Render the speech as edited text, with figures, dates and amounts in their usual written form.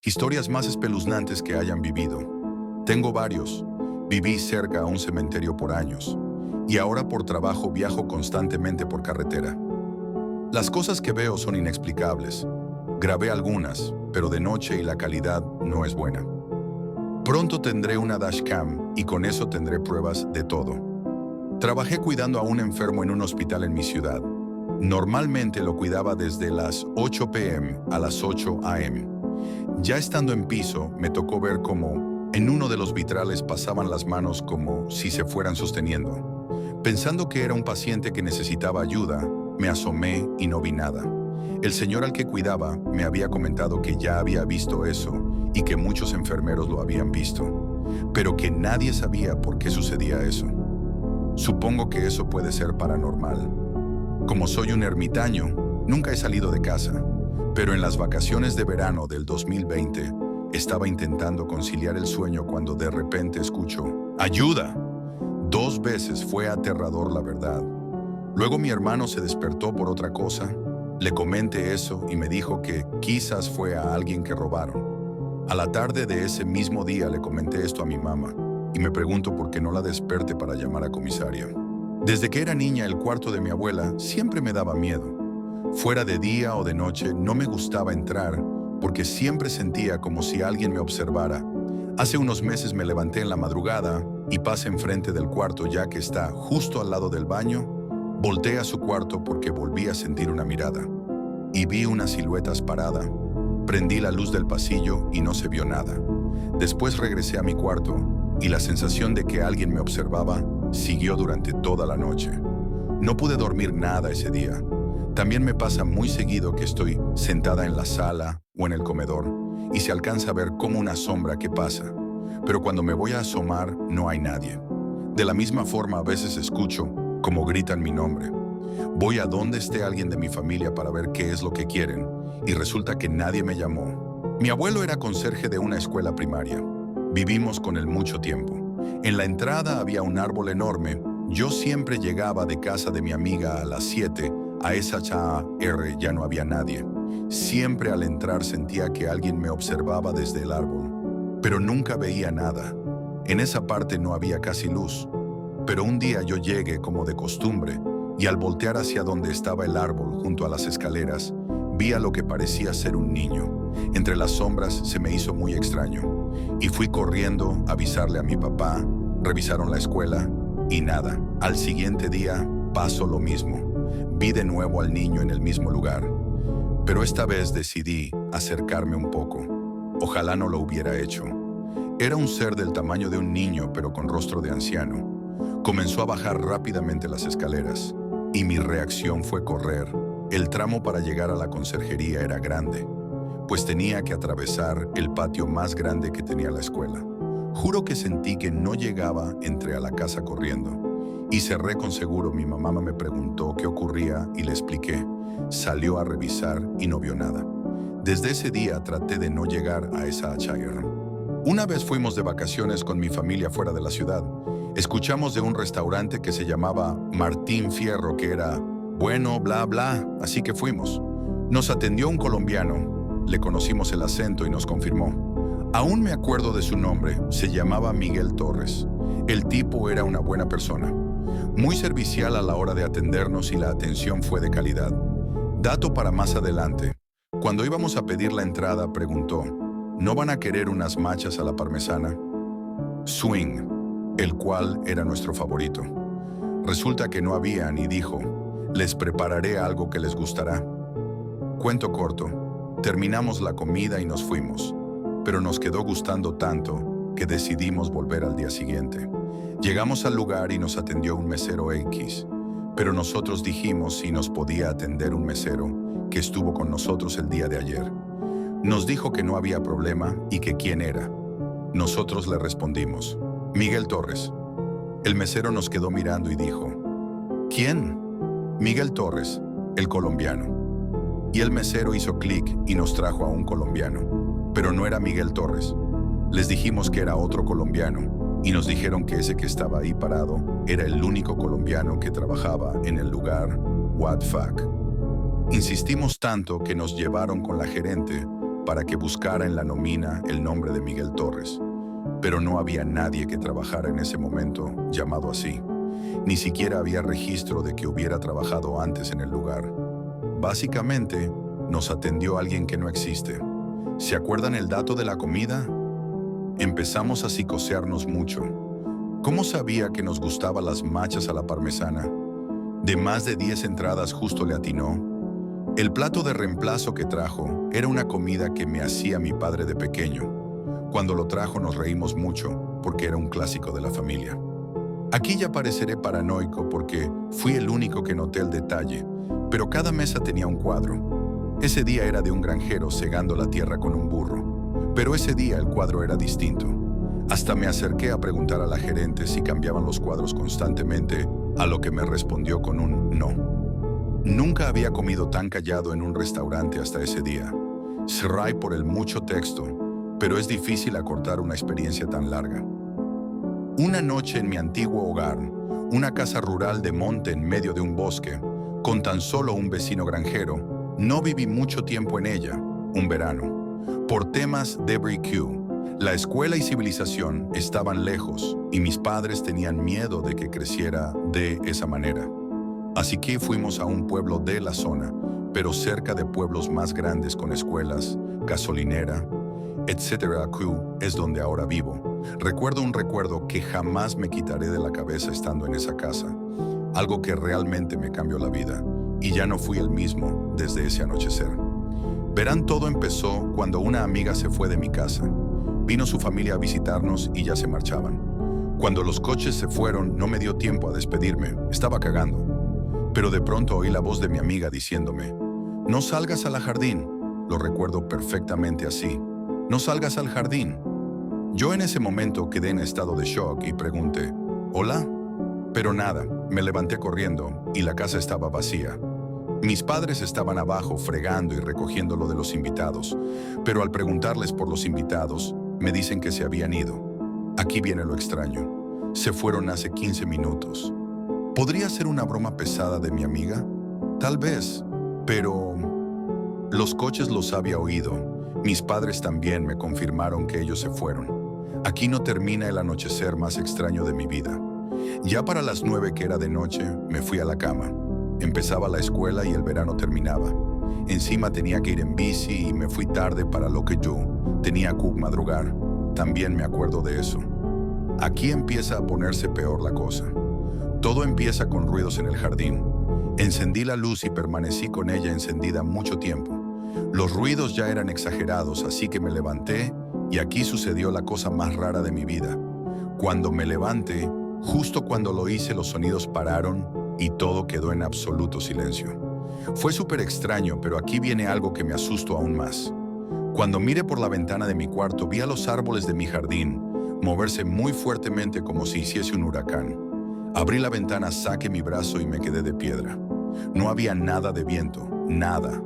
Historias más espeluznantes que hayan vivido. Tengo varios. Viví cerca a un cementerio por años. Y ahora por trabajo viajo constantemente por carretera. Las cosas que veo son inexplicables. Grabé algunas, pero de noche y la calidad no es buena. Pronto tendré una dashcam y con eso tendré pruebas de todo. Trabajé cuidando a un enfermo en un hospital en mi ciudad. Normalmente lo cuidaba desde las 8 p.m. a las 8 a.m. Ya estando en piso, me tocó ver cómo en uno de los vitrales pasaban las manos como si se fueran sosteniendo. Pensando que era un paciente que necesitaba ayuda, me asomé y no vi nada. El señor al que cuidaba me había comentado que ya había visto eso y que muchos enfermeros lo habían visto, pero que nadie sabía por qué sucedía eso. Supongo que eso puede ser paranormal. Como soy un ermitaño, nunca he salido de casa, pero en las vacaciones de verano del 2020 estaba intentando conciliar el sueño cuando de repente escucho ¡ayuda! 2 veces. Fue aterrador, la verdad. Luego mi hermano se despertó por otra cosa. Le comenté eso y me dijo que quizás fue a alguien que robaron. A la tarde de ese mismo día le comenté esto a mi mamá y me pregunto por qué no la desperté para llamar a comisaria. Desde que era niña, el cuarto de mi abuela siempre me daba miedo. Fuera de día o de noche no me gustaba entrar porque siempre sentía como si alguien me observara. Hace unos meses me levanté en la madrugada y pasé enfrente del cuarto ya que está justo al lado del baño. Volteé a su cuarto porque volví a sentir una mirada y vi unas siluetas parada. Prendí la luz del pasillo y no se vio nada. Después regresé a mi cuarto y la sensación de que alguien me observaba siguió durante toda la noche. No pude dormir nada ese día. También me pasa muy seguido que estoy sentada en la sala o en el comedor y se alcanza a ver como una sombra que pasa, pero cuando me voy a asomar no hay nadie. De la misma forma a veces escucho como gritan mi nombre. Voy a donde esté alguien de mi familia para ver qué es lo que quieren y resulta que nadie me llamó. Mi abuelo era conserje de una escuela primaria. Vivimos con él mucho tiempo. En la entrada había un árbol enorme. Yo siempre llegaba de casa de mi amiga a las 7. A esa hora ya no había nadie. Siempre al entrar sentía que alguien me observaba desde el árbol, pero nunca veía nada. En esa parte no había casi luz. Pero un día yo llegué como de costumbre y al voltear hacia donde estaba el árbol junto a las escaleras, vi a lo que parecía ser un niño. Entre las sombras se me hizo muy extraño y fui corriendo a avisarle a mi papá. Revisaron la escuela y nada. Al siguiente día pasó lo mismo. Vi de nuevo al niño en el mismo lugar, pero esta vez decidí acercarme un poco. Ojalá no lo hubiera hecho. Era un ser del tamaño de un niño, pero con rostro de anciano. Comenzó a bajar rápidamente las escaleras y mi reacción fue correr. El tramo para llegar a la conserjería era grande, pues tenía que atravesar el patio más grande que tenía la escuela. Juro que sentí que no llegaba, entré a la casa corriendo y cerré con seguro. Mi mamá me preguntó qué ocurría y le expliqué. Salió a revisar y no vio nada. Desde ese día traté de no llegar a esa área. Una vez fuimos de vacaciones con mi familia fuera de la ciudad. Escuchamos de un restaurante que se llamaba Martín Fierro, que era bueno, bla, bla, así que fuimos. Nos atendió un colombiano, le conocimos el acento y nos confirmó. Aún me acuerdo de su nombre, se llamaba Miguel Torres. El tipo era una buena persona, muy servicial a la hora de atendernos y la atención fue de calidad. Dato para más adelante. Cuando íbamos a pedir la entrada, preguntó, ¿no van a querer unas machas a la parmesana? Swing, el cual era nuestro favorito. Resulta que no habían y dijo, les prepararé algo que les gustará. Cuento corto, terminamos la comida y nos fuimos, pero nos quedó gustando tanto que decidimos volver al día siguiente. Llegamos al lugar y nos atendió un mesero X, pero nosotros dijimos si nos podía atender un mesero que estuvo con nosotros el día de ayer. Nos dijo que no había problema y que quién era. Nosotros le respondimos, Miguel Torres. El mesero nos quedó mirando y dijo, ¿quién? Miguel Torres, el colombiano. Y el mesero hizo clic y nos trajo a un colombiano, pero no era Miguel Torres. Les dijimos que era otro colombiano y nos dijeron que ese que estaba ahí parado era el único colombiano que trabajaba en el lugar. What fuck. Insistimos tanto que nos llevaron con la gerente, para que buscara en la nómina el nombre de Miguel Torres, pero no había nadie que trabajara en ese momento llamado así. Ni siquiera había registro de que hubiera trabajado antes en el lugar. Básicamente, nos atendió alguien que no existe. ¿Se acuerdan el dato de la comida? Empezamos a psicosearnos mucho. ¿Cómo sabía que nos gustaban las machas a la parmesana? De más de 10 entradas justo le atinó. El plato de reemplazo que trajo era una comida que me hacía mi padre de pequeño. Cuando lo trajo nos reímos mucho porque era un clásico de la familia. Aquí ya pareceré paranoico porque fui el único que noté el detalle, pero cada mesa tenía un cuadro. Ese día era de un granjero segando la tierra con un burro, pero ese día el cuadro era distinto. Hasta me acerqué a preguntar a la gerente si cambiaban los cuadros constantemente, a lo que me respondió con un no. Nunca había comido tan callado en un restaurante hasta ese día. Cerré por el mucho texto, pero es difícil acortar una experiencia tan larga. Una noche en mi antiguo hogar, una casa rural de monte en medio de un bosque, con tan solo un vecino granjero, no viví mucho tiempo en ella, un verano. Por temas de BBQ, la escuela y civilización estaban lejos y mis padres tenían miedo de que creciera de esa manera. Así que fuimos a un pueblo de la zona, pero cerca de pueblos más grandes con escuelas, gasolinera, etcétera. Es donde ahora vivo. Recuerdo un recuerdo que jamás me quitaré de la cabeza estando en esa casa. Algo que realmente me cambió la vida, y ya no fui el mismo desde ese anochecer. Verán, todo empezó cuando una amiga se fue de mi casa. Vino su familia a visitarnos y ya se marchaban. Cuando los coches se fueron, no me dio tiempo a despedirme, estaba cagando. Pero de pronto oí la voz de mi amiga diciéndome, «No salgas al jardín». Lo recuerdo perfectamente así. «No salgas al jardín». Yo en ese momento quedé en estado de shock y pregunté, «¿Hola?». Pero nada, me levanté corriendo y la casa estaba vacía. Mis padres estaban abajo fregando y recogiendo lo de los invitados, pero al preguntarles por los invitados, me dicen que se habían ido. Aquí viene lo extraño. Se fueron hace 15 minutos. ¿Podría ser una broma pesada de mi amiga? Tal vez, pero los coches los había oído. Mis padres también me confirmaron que ellos se fueron. Aquí no termina el anochecer más extraño de mi vida. Ya para las 9, que era de noche, me fui a la cama. Empezaba la escuela y el verano terminaba. Encima tenía que ir en bici y me fui tarde para lo que yo tenía que madrugar. También me acuerdo de eso. Aquí empieza a ponerse peor la cosa. Todo empieza con ruidos en el jardín. Encendí la luz y permanecí con ella encendida mucho tiempo. Los ruidos ya eran exagerados, así que me levanté y aquí sucedió la cosa más rara de mi vida. Cuando me levanté, justo cuando lo hice, los sonidos pararon y todo quedó en absoluto silencio. Fue súper extraño, pero aquí viene algo que me asustó aún más. Cuando miré por la ventana de mi cuarto, vi a los árboles de mi jardín moverse muy fuertemente como si hiciese un huracán. Abrí la ventana, saqué mi brazo y me quedé de piedra. No había nada de viento, nada.